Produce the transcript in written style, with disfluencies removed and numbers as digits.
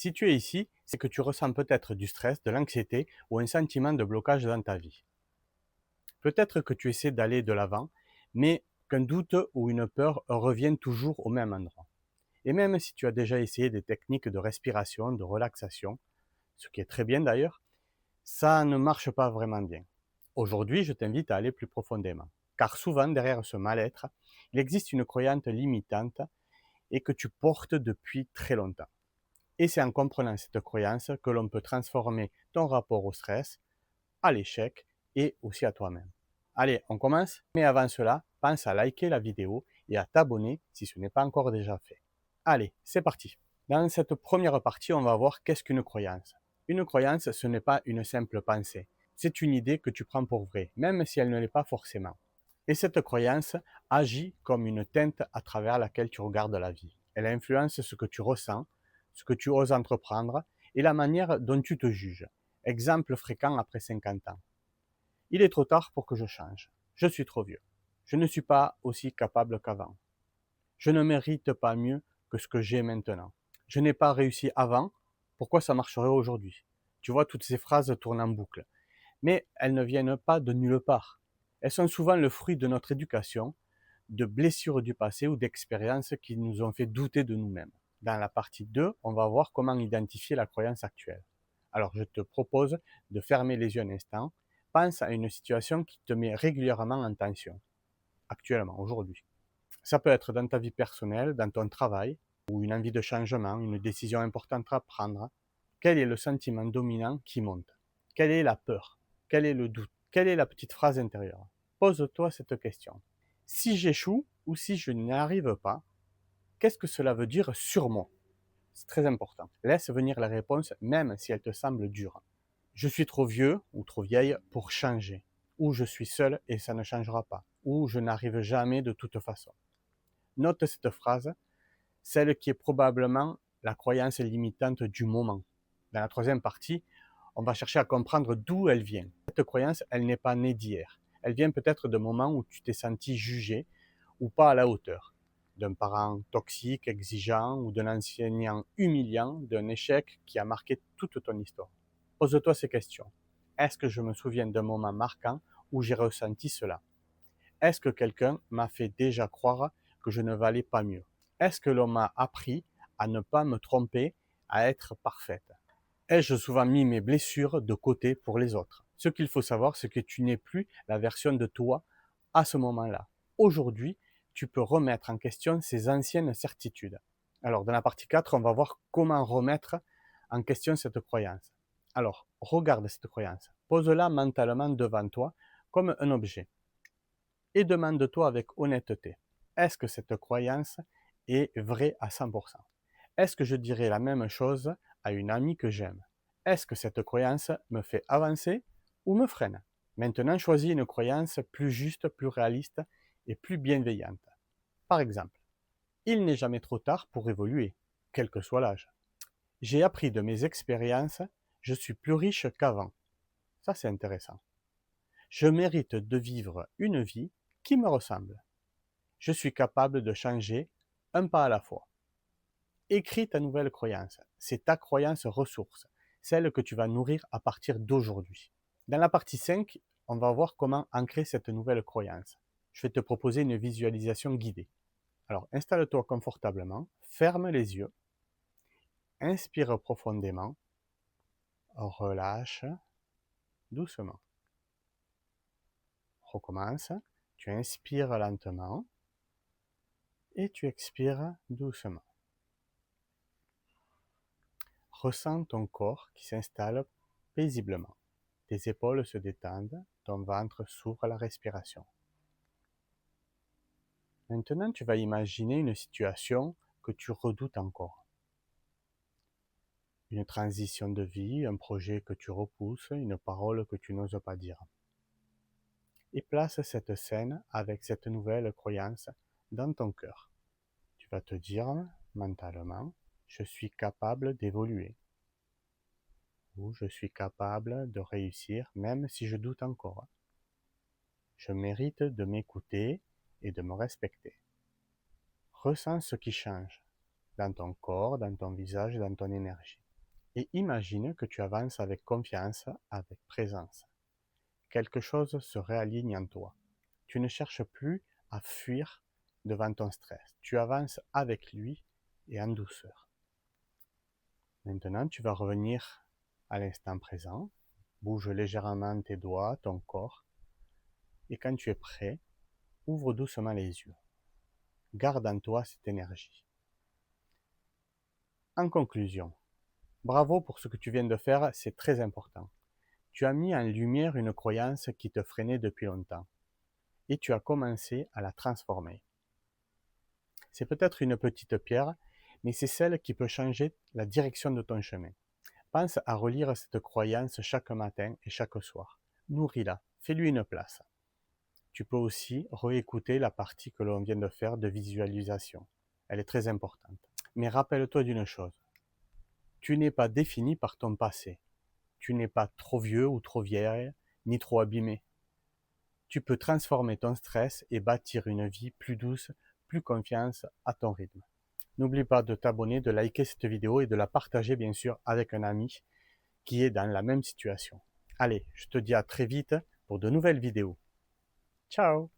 Si tu es ici, c'est que tu ressens peut-être du stress, de l'anxiété ou un sentiment de blocage dans ta vie. Peut-être que tu essaies d'aller de l'avant, mais qu'un doute ou une peur reviennent toujours au même endroit. Et même si tu as déjà essayé des techniques de respiration, de relaxation, ce qui est très bien d'ailleurs, ça ne marche pas vraiment bien. Aujourd'hui, je t'invite à aller plus profondément. Car souvent, derrière ce mal-être, il existe une croyance limitante et que tu portes depuis très longtemps. Et c'est en comprenant cette croyance que l'on peut transformer ton rapport au stress, à l'échec et aussi à toi-même. Allez, on commence. Mais avant cela, pense à liker la vidéo et à t'abonner si ce n'est pas encore déjà fait. Allez, c'est parti. Dans cette première partie, on va voir qu'est-ce qu'une croyance. Une croyance, ce n'est pas une simple pensée. C'est une idée que tu prends pour vraie, même si elle ne l'est pas forcément. Et cette croyance agit comme une teinte à travers laquelle tu regardes la vie. Elle influence ce que tu ressens, ce que tu oses entreprendre et la manière dont tu te juges. Exemple fréquent après 50 ans. Il est trop tard pour que je change. Je suis trop vieux. Je ne suis pas aussi capable qu'avant. Je ne mérite pas mieux que ce que j'ai maintenant. Je n'ai pas réussi avant, pourquoi ça marcherait aujourd'hui? Tu vois, toutes ces phrases tournent en boucle. Mais elles ne viennent pas de nulle part. Elles sont souvent le fruit de notre éducation, de blessures du passé ou d'expériences qui nous ont fait douter de nous-mêmes. Dans la partie 2, on va voir comment identifier la croyance actuelle. Alors je te propose de fermer les yeux un instant. Pense à une situation qui te met régulièrement en tension, actuellement, aujourd'hui. Ça peut être dans ta vie personnelle, dans ton travail, ou une envie de changement, une décision importante à prendre. Quel est le sentiment dominant qui monte? Quelle est la peur? Quel est le doute? Quelle est la petite phrase intérieure? Pose-toi cette question. Si j'échoue ou si je n'y arrive pas, qu'est-ce que cela veut dire sur moi? C'est très important. Laisse venir la réponse même si elle te semble dure. Je suis trop vieux ou trop vieille pour changer. Ou je suis seul et ça ne changera pas. Ou je n'arrive jamais de toute façon. Note cette phrase, celle qui est probablement la croyance limitante du moment. Dans la troisième partie, on va chercher à comprendre d'où elle vient. Cette croyance, elle n'est pas née d'hier. Elle vient peut-être d'un moment où tu t'es senti jugé ou pas à la hauteur, d'un parent toxique, exigeant ou d'un enseignant humiliant, d'un échec qui a marqué toute ton histoire. Pose-toi ces questions. Est-ce que je me souviens d'un moment marquant où j'ai ressenti cela? Est-ce que quelqu'un m'a fait déjà croire que je ne valais pas mieux? Est-ce que l'on m'a appris à ne pas me tromper, à être parfaite? Ai-je souvent mis mes blessures de côté pour les autres? Ce qu'il faut savoir, c'est que tu n'es plus la version de toi à ce moment-là. Aujourd'hui, tu peux remettre en question ces anciennes certitudes. Alors, dans la partie 4, on va voir comment remettre en question cette croyance. Alors, regarde cette croyance. Pose-la mentalement devant toi comme un objet et demande-toi avec honnêteté, est-ce que cette croyance est vraie à 100%? Est-ce que je dirais la même chose à une amie que j'aime? Est-ce que cette croyance me fait avancer ou me freine? Maintenant, choisis une croyance plus juste, plus réaliste et plus bienveillante. Par exemple, il n'est jamais trop tard pour évoluer, quel que soit l'âge. J'ai appris de mes expériences, je suis plus riche qu'avant. Ça, c'est intéressant. Je mérite de vivre une vie qui me ressemble. Je suis capable de changer un pas à la fois. Écris ta nouvelle croyance. C'est ta croyance ressource, celle que tu vas nourrir à partir d'aujourd'hui. Dans la partie 5, on va voir comment ancrer cette nouvelle croyance. Je vais te proposer une visualisation guidée. Alors, installe-toi confortablement, ferme les yeux, inspire profondément, relâche doucement. Recommence, tu inspires lentement et tu expires doucement. Ressens ton corps qui s'installe paisiblement. Tes épaules se détendent, ton ventre s'ouvre à la respiration. Maintenant, tu vas imaginer une situation que tu redoutes encore. Une transition de vie, un projet que tu repousses, une parole que tu n'oses pas dire. Et place cette scène avec cette nouvelle croyance dans ton cœur. Tu vas te dire mentalement, je suis capable d'évoluer. Ou je suis capable de réussir même si je doute encore. Je mérite de m'écouter et de me respecter. Ressens ce qui change dans ton corps, dans ton visage, dans ton énergie. et imagine que tu avances avec confiance, avec présence. Quelque chose se réaligne en toi. Tu ne cherches plus à fuir devant ton stress. Tu avances avec lui et en douceur. Maintenant, tu vas revenir à l'instant présent. Bouge légèrement tes doigts, ton corps. Et quand tu es prêt, ouvre doucement les yeux. Garde en toi cette énergie. En conclusion, bravo pour ce que tu viens de faire, c'est très important. Tu as mis en lumière une croyance qui te freinait depuis longtemps et tu as commencé à la transformer. C'est peut-être une petite pierre, mais c'est celle qui peut changer la direction de ton chemin. Pense à relire cette croyance chaque matin et chaque soir. Nourris-la, fais-lui une place. Tu peux aussi réécouter la partie que l'on vient de faire de visualisation. Elle est très importante. Mais rappelle-toi d'une chose, tu n'es pas défini par ton passé. Tu n'es pas trop vieux ou trop vieille, ni trop abîmé. Tu peux transformer ton stress et bâtir une vie plus douce, plus confiante à ton rythme. N'oublie pas de t'abonner, de liker cette vidéo et de la partager bien sûr avec un ami qui est dans la même situation. Allez, je te dis à très vite pour de nouvelles vidéos. Ciao!